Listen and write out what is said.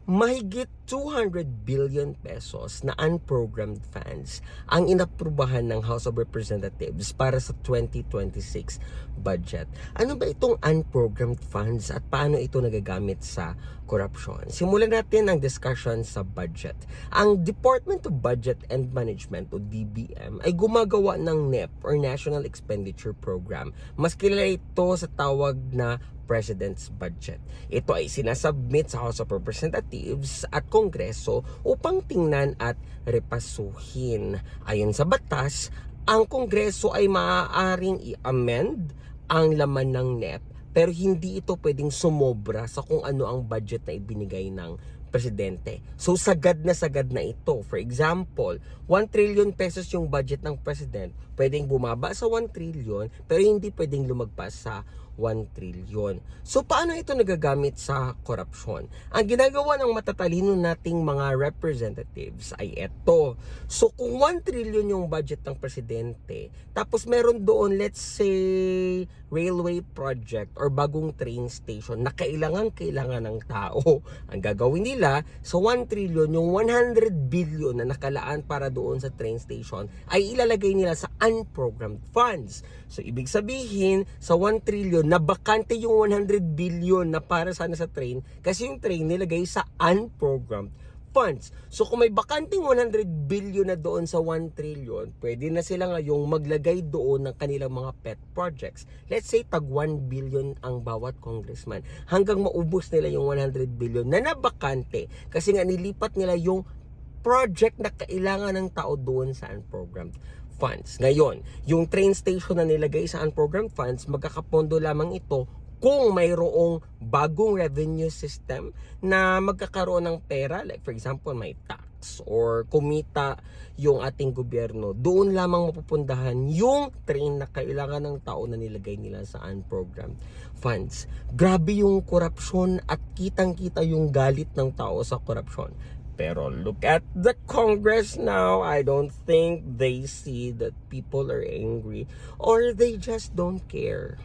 Mahigit 200 billion pesos na unprogrammed funds ang inaprubahan ng House of Representatives para sa 2026 budget. Ano ba itong unprogrammed funds at paano ito nagagamit sa korupsyon? Simulan natin ang discussion sa budget. Ang Department of Budget and Management o DBM ay gumagawa ng NEP or National Expenditure Program. Mas kilala ito sa tawag na President's Budget. Ito ay sinasubmit sa House of Representatives at Kongreso upang tingnan at repasuhin. Ayon sa batas, ang Kongreso ay maaaring i-amend ang laman ng NEP pero hindi ito pwedeng sumobra sa kung ano ang budget na ibinigay ng presidente. So sagad na ito. For example, 1 trillion pesos yung budget ng president, pwedeng bumaba sa 1 trillion pero hindi pwedeng lumagpas sa 1 trillion. So paano ito nagagamit sa korupsyon? Ang ginagawa ng matatalino nating mga representatives ay ito. So kung 1 trillion yung budget ng presidente, tapos meron doon, let's say, railway project or bagong train station na kailangan ng tao, ang gagawin nila sa 1 trillion, yung 100 billion na nakalaan para doon sa train station ay ilalagay nila sa unprogrammed funds. So ibig sabihin, sa 1 trillion na bakante yung 100 billion na para sana sa train kasi yung train nilagay sa unprogrammed funds. So kung may bakanting 100 billion na doon sa 1 trillion, pwede na sila ngayong maglagay doon ng kanilang mga pet projects. Let's say tag 1 billion ang bawat congressman hanggang maubos nila yung 100 billion na nabakante kasi nga nilipat nila yung project na kailangan ng tao doon sa unprogrammed funds. Ngayon, yung train station na nilagay sa unprogrammed funds, magkakapondo lamang ito kung mayroong bagong revenue system na magkakaroon ng pera, like for example, may tax or kumita yung ating gobyerno, doon lamang mapupundahan yung train na kailangan ng tao na nilagay nila sa unprogrammed funds. Grabe yung korupsyon at kitang-kita yung galit ng tao sa korupsyon. Pero look at the Congress now. I don't think they see that people are angry or they just don't care.